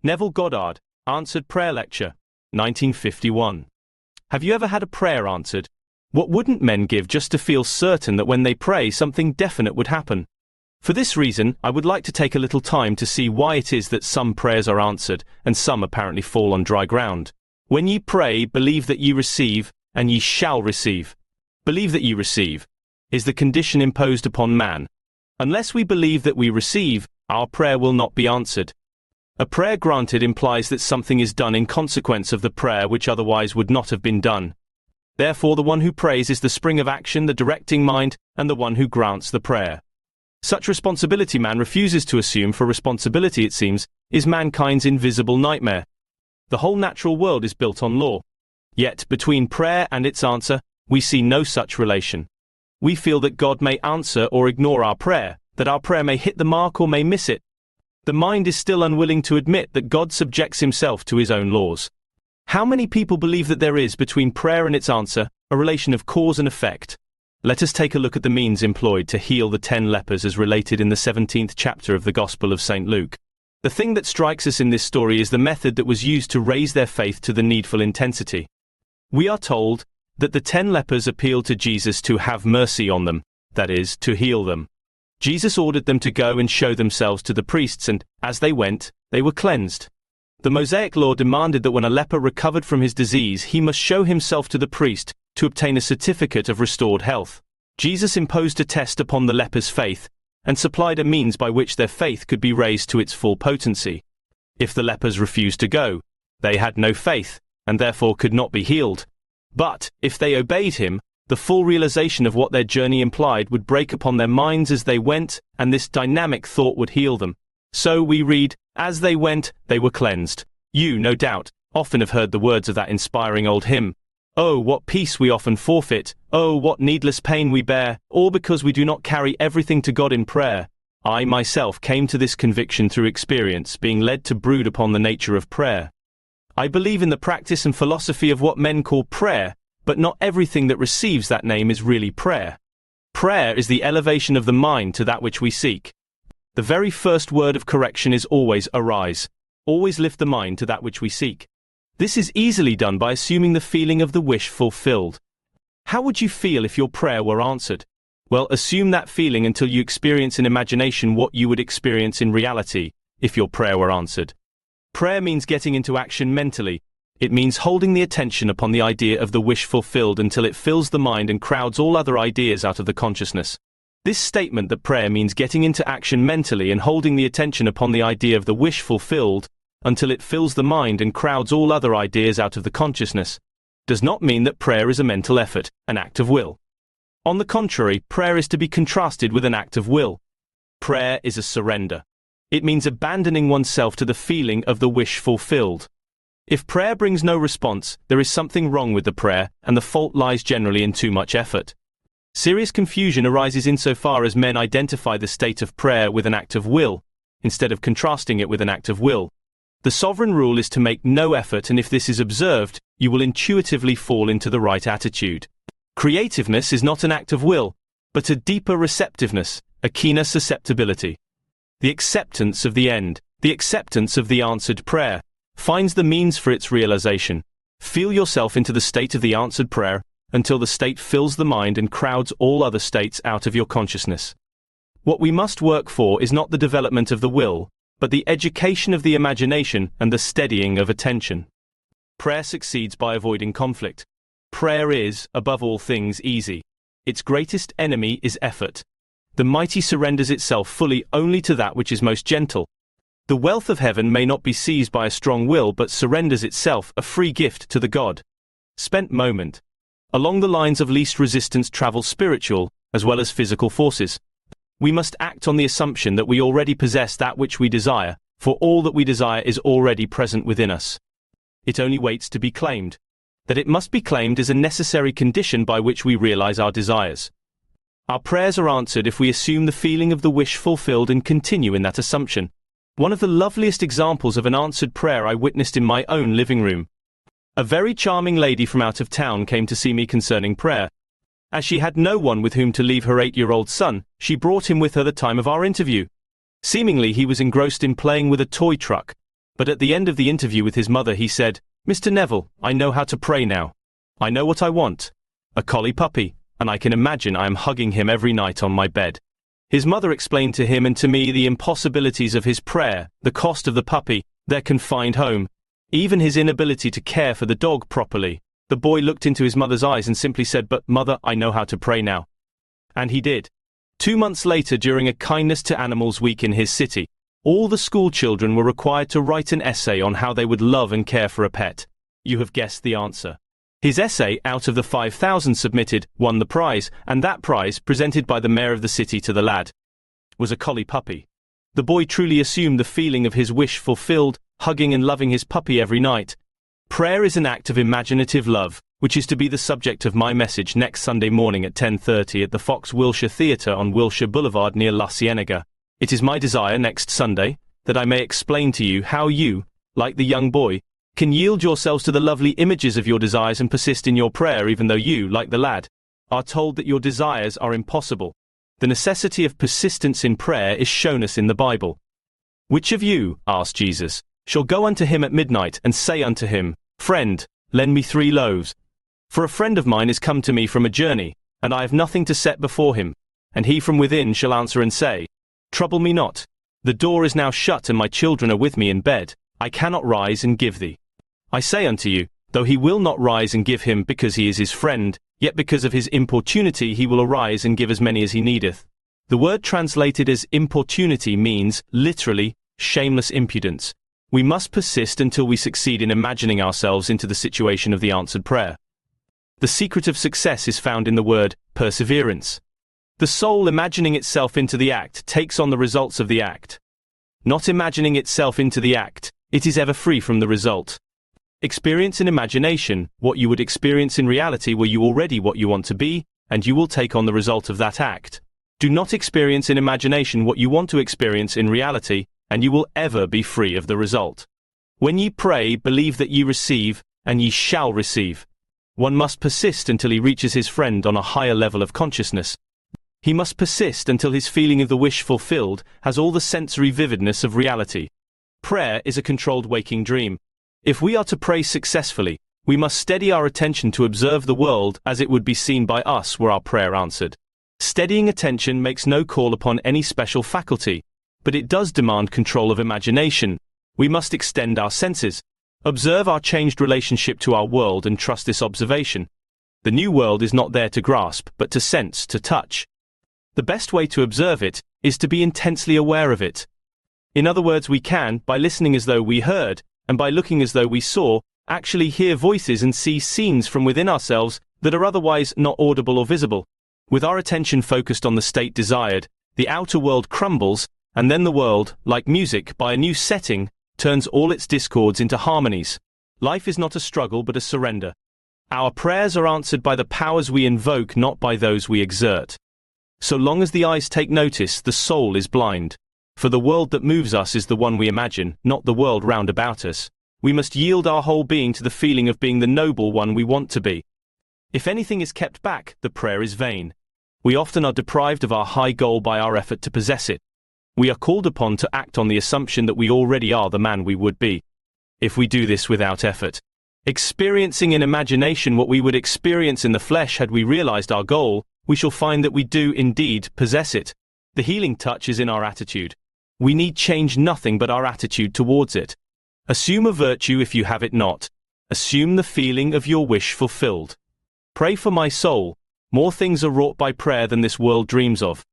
Neville Goddard, Answered Prayer Lecture, 1951. Have you ever had a prayer answered? What wouldn't men give just to feel certain that when they pray something definite would happen? For this reason, I would like to take a little time to see why it is that some prayers are answered, and some apparently fall on dry ground. When ye pray, believe that ye receive, and ye shall receive. Believe that ye receive is the condition imposed upon man. Unless we believe that we receive, our prayer will not be answered. A prayer granted implies that something is done in consequence of the prayer which otherwise would not have been done. Therefore, the one who prays is the spring of action, the directing mind, and the one who grants the prayer. Such responsibility man refuses to assume, for responsibility, it seems, is mankind's invisible nightmare. The whole natural world is built on law. Yet, between prayer and its answer, we see no such relation. We feel that God may answer or ignore our prayer, that our prayer may hit the mark or may miss it. The mind is still unwilling to admit that God subjects himself to his own laws. How many people believe that there is, between prayer and its answer, a relation of cause and effect? Let us take a look at the means employed to heal the 10 lepers as related in the 17th chapter of the Gospel of St. Luke. The thing that strikes us in this story is the method that was used to raise their faith to the needful intensity. We are told that the 10 lepers appealed to Jesus to have mercy on them, that is, to heal them. Jesus ordered them to go and show themselves to the priests, and, as they went, they were cleansed. The Mosaic law demanded that when a leper recovered from his disease, he must show himself to the priest to obtain a certificate of restored health. Jesus imposed a test upon the lepers' faith, and supplied a means by which their faith could be raised to its full potency. If the lepers refused to go, they had no faith, and therefore could not be healed. But, if they obeyed him, the full realization of what their journey implied would break upon their minds as they went, and this dynamic thought would heal them. So we read, as they went, they were cleansed. You, no doubt, often have heard the words of that inspiring old hymn. Oh, what peace we often forfeit, oh, what needless pain we bear, all because we do not carry everything to God in prayer. I myself came to this conviction through experience, being led to brood upon the nature of prayer. I believe in the practice and philosophy of what men call prayer, but not everything that receives that name is really prayer. Prayer is the elevation of the mind to that which we seek. The very first word of correction is always arise. Always lift the mind to that which we seek. This is easily done by assuming the feeling of the wish fulfilled. How would you feel if your prayer were answered? Well, assume that feeling until you experience in imagination what you would experience in reality, if your prayer were answered. Prayer means getting into action mentally. It means holding the attention upon the idea of the wish fulfilled until it fills the mind and crowds all other ideas out of the consciousness. This statement that prayer means getting into action mentally and holding the attention upon the idea of the wish fulfilled until it fills the mind and crowds all other ideas out of the consciousness does not mean that prayer is a mental effort, an act of will. On the contrary, prayer is to be contrasted with an act of will. Prayer is a surrender. It means abandoning oneself to the feeling of the wish fulfilled. If prayer brings no response, there is something wrong with the prayer, and the fault lies generally in too much effort. Serious confusion arises insofar as men identify the state of prayer with an act of will, instead of contrasting it with an act of will. The sovereign rule is to make no effort, and if this is observed, you will intuitively fall into the right attitude. Creativeness is not an act of will, but a deeper receptiveness, a keener susceptibility. The acceptance of the end, the acceptance of the answered prayer, finds the means for its realization. Feel yourself into the state of the answered prayer until the state fills the mind and crowds all other states out of your consciousness. What we must work for is not the development of the will, but the education of the imagination and the steadying of attention. Prayer succeeds by avoiding conflict. Prayer is, above all things, easy. Its greatest enemy is effort. The mighty surrenders itself fully only to that which is most gentle. The wealth of heaven may not be seized by a strong will, but surrenders itself, a free gift to the God. Spent moment. Along the lines of least resistance travel spiritual, as well as physical forces. We must act on the assumption that we already possess that which we desire, for all that we desire is already present within us. It only waits to be claimed. That it must be claimed is a necessary condition by which we realize our desires. Our prayers are answered if we assume the feeling of the wish fulfilled and continue in that assumption. One of the loveliest examples of an answered prayer I witnessed in my own living room. A very charming lady from out of town came to see me concerning prayer. As she had no one with whom to leave her 8-year-old son, she brought him with her the time of our interview. Seemingly he was engrossed in playing with a toy truck. But at the end of the interview with his mother he said, "Mr. Neville, I know how to pray now. I know what I want. A collie puppy, and I can imagine I am hugging him every night on my bed." His mother explained to him and to me the impossibilities of his prayer, the cost of the puppy, their confined home, even his inability to care for the dog properly. The boy looked into his mother's eyes and simply said, "But, Mother, I know how to pray now." And he did. 2 months later, during a Kindness to Animals week in his city, all the school children were required to write an essay on how they would love and care for a pet. You have guessed the answer. His essay, out of the 5,000 submitted, won the prize, and that prize, presented by the mayor of the city to the lad, was a collie puppy. The boy truly assumed the feeling of his wish fulfilled, hugging and loving his puppy every night. Prayer is an act of imaginative love, which is to be the subject of my message next Sunday morning at 10:30 at the Fox Wilshire Theatre on Wilshire Boulevard near La Cienega. It is my desire next Sunday that I may explain to you how you, like the young boy, can yield yourselves to the lovely images of your desires and persist in your prayer even though you, like the lad, are told that your desires are impossible. The necessity of persistence in prayer is shown us in the Bible. "Which of you," asked Jesus, "shall go unto him at midnight and say unto him, Friend, lend me 3 loaves? For a friend of mine is come to me from a journey, and I have nothing to set before him. And he from within shall answer and say, Trouble me not. The door is now shut and my children are with me in bed. I cannot rise and give thee. I say unto you, though he will not rise and give him because he is his friend, yet because of his importunity he will arise and give as many as he needeth." The word translated as importunity means, literally, shameless impudence. We must persist until we succeed in imagining ourselves into the situation of the answered prayer. The secret of success is found in the word perseverance. The soul imagining itself into the act takes on the results of the act. Not imagining itself into the act, it is ever free from the result. Experience in imagination what you would experience in reality were you already what you want to be, and you will take on the result of that act. Do not experience in imagination what you want to experience in reality, and you will ever be free of the result. When ye pray, believe that ye receive, and ye shall receive. One must persist until he reaches his friend on a higher level of consciousness. He must persist until his feeling of the wish fulfilled has all the sensory vividness of reality. Prayer is a controlled waking dream. If we are to pray successfully, we must steady our attention to observe the world as it would be seen by us were our prayer answered. Steadying attention makes no call upon any special faculty, but it does demand control of imagination. We must extend our senses, observe our changed relationship to our world and trust this observation. The new world is not there to grasp, but to sense, to touch. The best way to observe it is to be intensely aware of it. In other words, we can, by listening as though we heard, and by looking as though we saw, actually hear voices and see scenes from within ourselves that are otherwise not audible or visible. With our attention focused on the state desired, the outer world crumbles, and then the world, like music, by a new setting, turns all its discords into harmonies. Life is not a struggle but a surrender. Our prayers are answered by the powers we invoke, not by those we exert. So long as the eyes take notice, the soul is blind. For the world that moves us is the one we imagine, not the world round about us. We must yield our whole being to the feeling of being the noble one we want to be. If anything is kept back, the prayer is vain. We often are deprived of our high goal by our effort to possess it. We are called upon to act on the assumption that we already are the man we would be. If we do this without effort, experiencing in imagination what we would experience in the flesh had we realized our goal, we shall find that we do indeed possess it. The healing touch is in our attitude. We need change nothing but our attitude towards it. Assume a virtue if you have it not. Assume the feeling of your wish fulfilled. Pray for my soul. More things are wrought by prayer than this world dreams of.